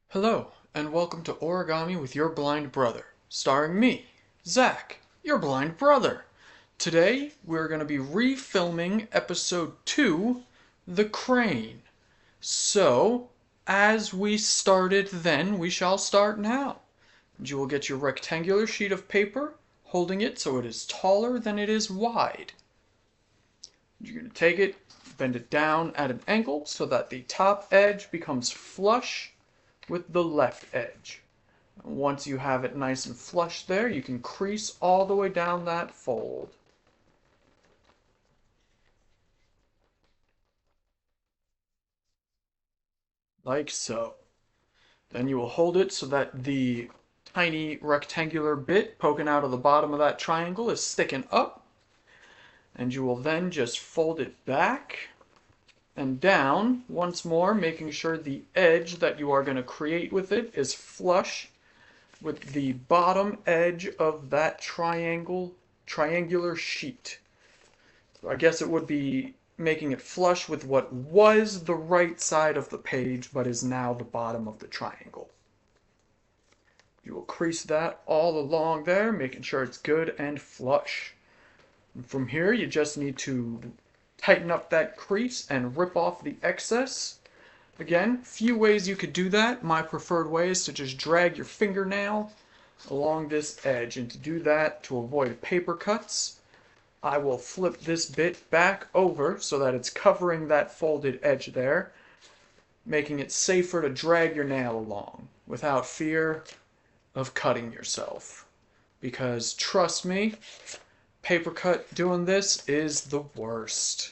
Hello, and welcome to Origami with your blind brother, starring me, Zach, your blind brother. Today, we're going to be refilming episode 2, The Crane. So, as we started then, we shall start now. You will get your rectangular sheet of paper, holding it so it is taller than it is wide. You're going to take it, bend it down at an angle so that the top edge becomes flush with the left edge. Once you have it nice and flush there, you can crease all the way down that fold. Like so. Then you will hold it so that the tiny rectangular bit poking out of the bottom of that triangle is sticking up. And you will then just fold it back and down once more, making sure the edge that you are going to create with it is flush with the bottom edge of that triangular sheet. So I guess it would be making it flush with what was the right side of the page but is now the bottom of the triangle. You will crease that all along there, making sure it's good and flush. And from here, you just need to tighten up that crease and rip off the excess. Again, few ways you could do that. My preferred way is to just drag your fingernail along this edge, and to do that, to avoid paper cuts, I will flip this bit back over so that it's covering that folded edge there, making it safer to drag your nail along without fear of cutting yourself. Because trust me, paper cut doing this is the worst.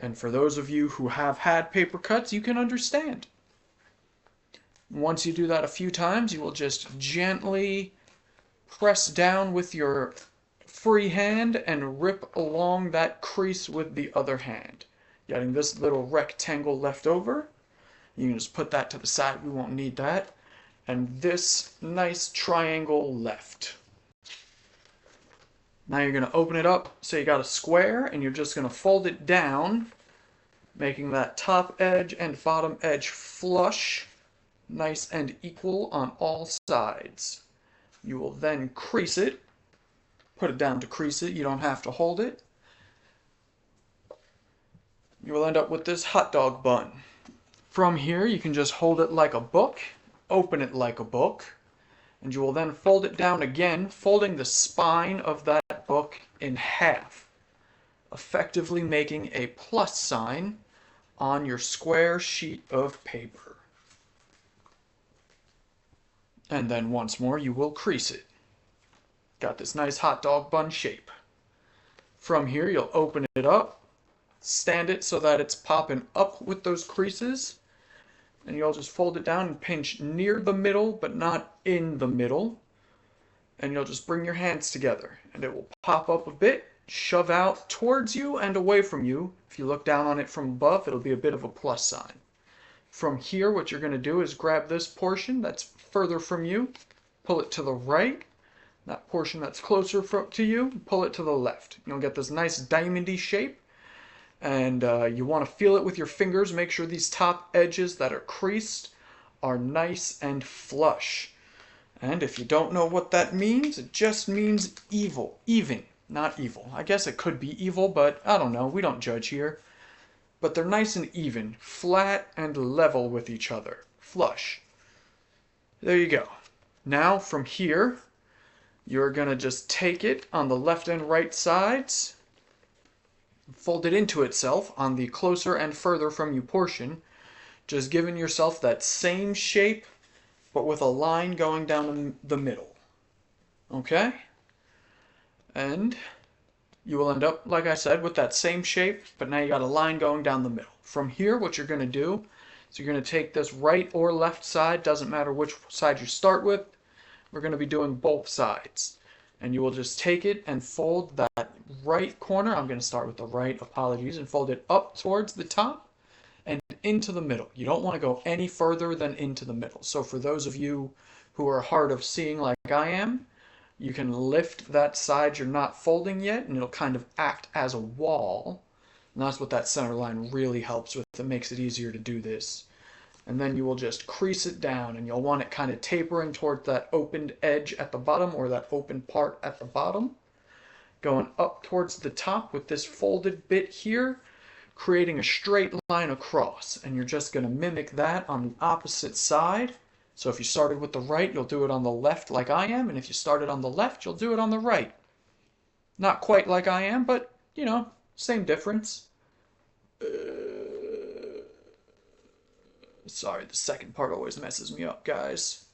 And for those of you who have had paper cuts, you can understand. Once you do that a few times, you will just gently press down with your free hand and rip along that crease with the other hand. Getting this little rectangle left over. You can just put that to the side, we won't need that. And this nice triangle left. Now you're going to open it up so you got a square, and you're just going to fold it down, making that top edge and bottom edge flush, nice and equal on all sides. You will then crease it, put it down to crease it, you don't have to hold it. You will end up with this hot dog bun. From here, you can just hold it like a book, open it like a book, and you will then fold it down again, folding the spine of that book in half, effectively making a plus sign on your square sheet of paper. And then once more, you will crease it. Got this nice hot dog bun shape. From here, you'll open it up, stand it so that it's popping up with those creases, and you'll just fold it down and pinch near the middle, but not in the middle. And you'll just bring your hands together, and it will pop up a bit, shove out towards you and away from you. If you look down on it from above, it'll be a bit of a plus sign. From here, what you're going to do is grab this portion that's further from you, pull it to the right. That portion that's closer to you, pull it to the left. You'll get this nice diamondy shape, and you want to feel it with your fingers. Make sure these top edges that are creased are nice and flush. And if you don't know what that means, it just means even, not evil. I guess it could be evil, but I don't know. We don't judge here. But they're nice and even, flat and level with each other, flush. There you go. Now from here, you're going to just take it on the left and right sides, fold it into itself on the closer and further from you portion, just giving yourself that same shape, but with a line going down the middle. Okay? And you will end up, like I said, with that same shape, but now you got a line going down the middle. From here, what you're going to do is you're going to take this right or left side, doesn't matter which side you start with. We're going to be doing both sides. And you will just take it and fold that right corner. I'm going to start with the right, apologies, and fold it up towards the top and into the middle. You don't want to go any further than into the middle. So for those of you who are hard of seeing like I am, you can lift that side you're not folding yet, and it'll kind of act as a wall And that's what that center line really helps with. It makes it easier to do this. And then you will just crease it down, and you'll want it kind of tapering towards that opened edge at the bottom, or that open part at the bottom, going up towards the top with this folded bit here, creating a straight line across. And you're just going to mimic that on the opposite side. So if you started with the right, you'll do it on the left like I am, and if you started on the left, you'll do it on the right. Not quite like I am, but, you know, same difference. Sorry, the second part always messes me up, guys.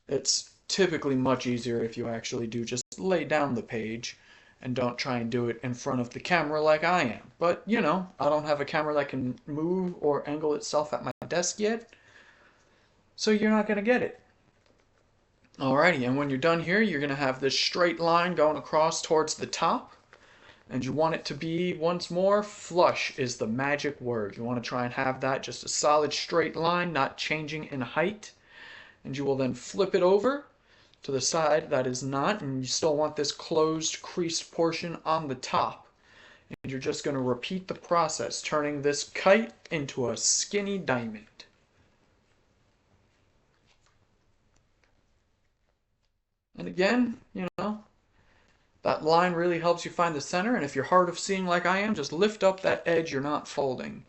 It's typically much easier if you actually do just lay down the page and don't try and do it in front of the camera like I am. But, you know, I don't have a camera that can move or angle itself at my desk yet, so you're not going to get it. Alrighty, and when you're done here, you're going to have this straight line going across towards the top. And you want it to be, once more, flush is the magic word. You want to try and have that just a solid straight line, not changing in height. And you will then flip it over to the side that is not, and you still want this closed, creased portion on the top. And you're just going to repeat the process, turning this kite into a skinny diamond. And again, you know, that line really helps you find the center, and if you're hard of seeing like I am, just lift up that edge you're not folding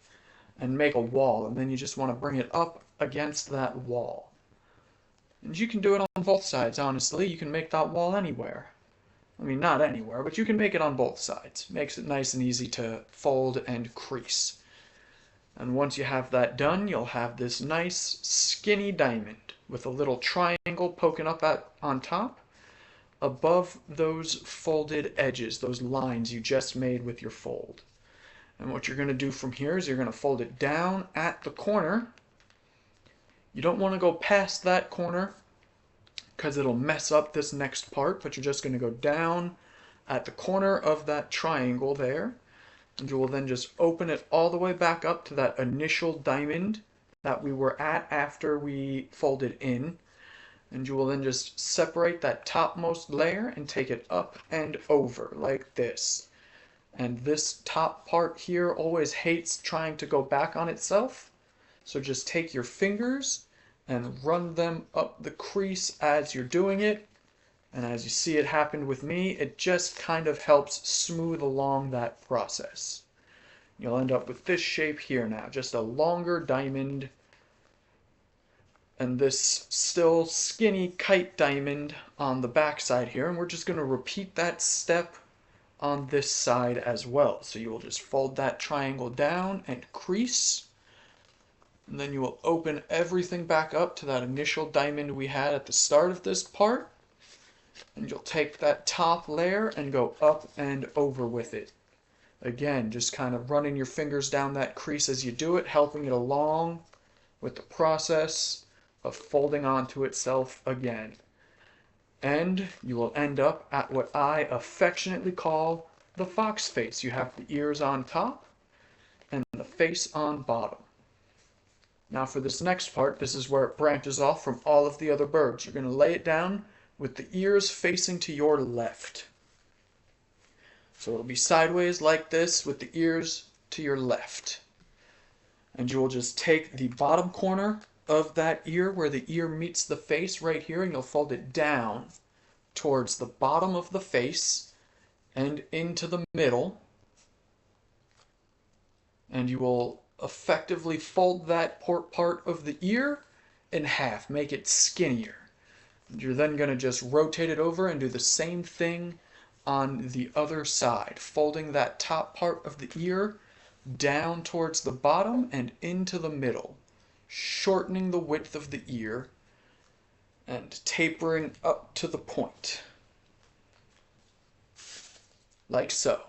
and make a wall, and then you just want to bring it up against that wall. And you can do it on both sides, honestly. You can make that wall anywhere. I mean, not anywhere, but you can make it on both sides. Makes it nice and easy to fold and crease. And once you have that done, you'll have this nice skinny diamond with a little triangle poking up on top above those folded edges, those lines you just made with your fold. And what you're going to do from here is you're going to fold it down at the corner. You don't want to go past that corner because it'll mess up this next part, but you're just going to go down at the corner of that triangle there, and you will then just open it all the way back up to that initial diamond that we were at after we folded in. And you will then just separate that topmost layer and take it up and over like this. And this top part here always hates trying to go back on itself. So just take your fingers and run them up the crease as you're doing it. And as you see it happen with me, it just kind of helps smooth along that process. You'll end up with this shape here now, just a longer diamond. And this still skinny kite diamond on the back side here, and we're just going to repeat that step on this side as well. So you will just fold that triangle down and crease, and then you will open everything back up to that initial diamond we had at the start of this part, and you'll take that top layer and go up and over with it. Again, just kind of running your fingers down that crease as you do it, helping it along with the process of folding onto itself again. And you will end up at what I affectionately call the fox face. You have the ears on top and the face on bottom. Now for this next part, this is where it branches off from all of the other birds. You're going to lay it down with the ears facing to your left. So it'll be sideways like this with the ears to your left. And you will just take the bottom corner of that ear where the ear meets the face right here, and you'll fold it down towards the bottom of the face and into the middle, and you will effectively fold that part of the ear in half, make it skinnier. And you're then going to just rotate it over and do the same thing on the other side, folding that top part of the ear down towards the bottom and into the middle, shortening the width of the ear and tapering up to the point, like so.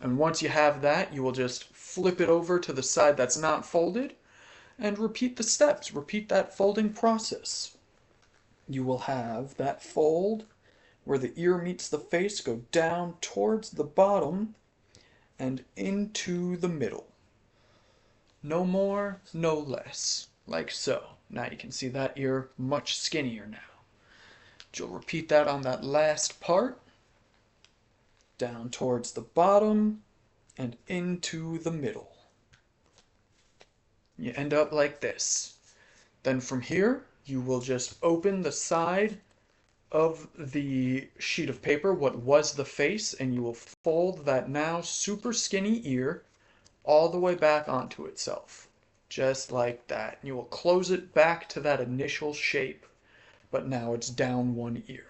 And once you have that, you will just flip it over to the side that's not folded and repeat the steps. Repeat that folding process. You will have that fold where the ear meets the face go down towards the bottom and into the middle. No more, no less, like so. Now you can see that ear much skinnier now. You'll repeat that on that last part. down towards the bottom, and into the middle. You end up like this. Then from here, you will just open the side of the sheet of paper, what was the face, and you will fold that now super skinny ear all the way back onto itself. Just like that. You will close it back to that initial shape, but now it's down one ear.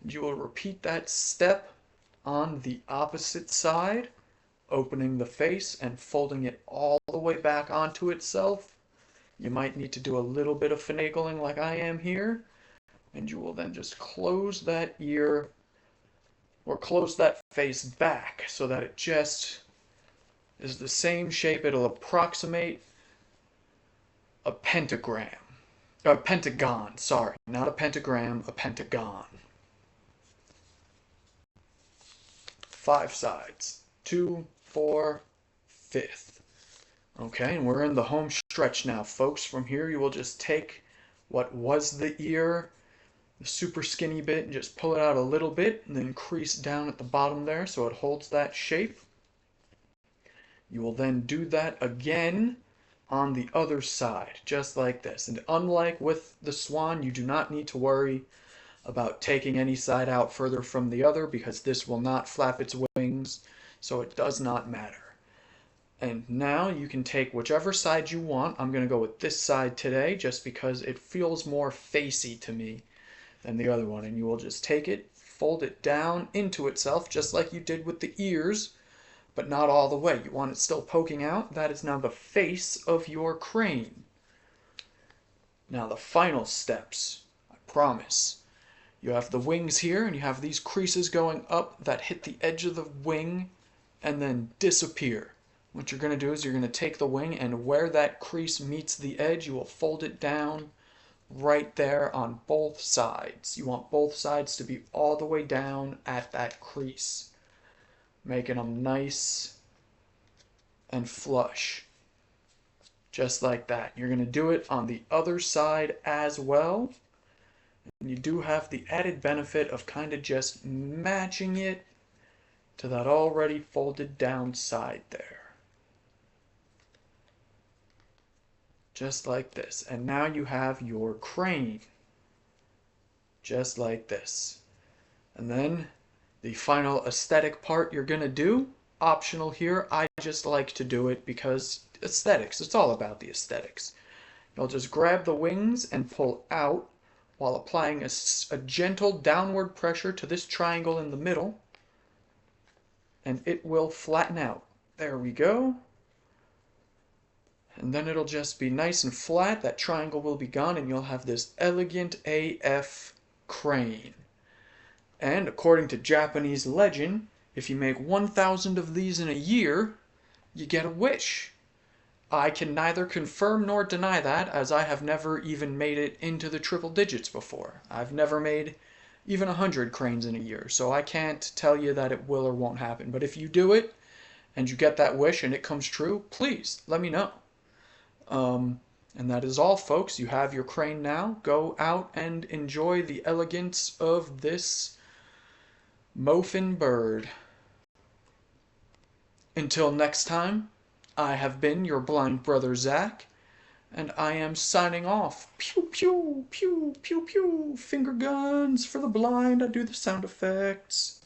And you will repeat that step on the opposite side, opening the face and folding it all the way back onto itself. You might need to do a little bit of finagling like I am here, and you will then just close that ear or close that face back so that it just is the same shape. It'll approximate a pentagram. A pentagon, sorry, not a pentagram, a pentagon. 5 sides. 2, 4, 5th. Okay, and we're in the home stretch now, folks. From here, you will just take what was the ear, the super skinny bit, and just pull it out a little bit, and then crease down at the bottom there so it holds that shape. You will then do that again on the other side, just like this. And unlike with the swan, you do not need to worry about taking any side out further from the other, because this will not flap its wings, so it does not matter. And now you can take whichever side you want. I'm going to go with this side today just because it feels more facey to me than the other one. And you will just take it, fold it down into itself just like you did with the ears, but not all the way. You want it still poking out. That is now the face of your crane. Now the final steps, I promise. You have the wings here, and you have these creases going up that hit the edge of the wing and then disappear. What you're going to do is you're going to take the wing, and where that crease meets the edge, you will fold it down right there on both sides. You want both sides to be all the way down at that crease, making them nice and flush. Just like that. You're going to do it on the other side as well. And you do have the added benefit of kind of just matching it to that already folded down side there. Just like this. And now you have your crane. Just like this. And then the final aesthetic part you're going to do, optional here, I just like to do it because aesthetics, it's all about the aesthetics. You'll just grab the wings and pull out while applying a gentle downward pressure to this triangle in the middle, and it will flatten out. There we go. And then it'll just be nice and flat. That triangle will be gone, and you'll have this elegant AF crane. And according to Japanese legend, if you make 1,000 of these in a year, you get a wish. I can neither confirm nor deny that, as I have never even made it into the triple digits before. I've never made even 100 cranes in a year, so I can't tell you that it will or won't happen. But if you do it, and you get that wish and it comes true, please let me know. And that is all, folks. You have your crane now. Go out and enjoy the elegance of this Mofin bird. Until next time, I have been your blind brother Zach, and I am signing off. Pew, pew, pew, pew, pew. Finger guns for the blind. I do the sound effects.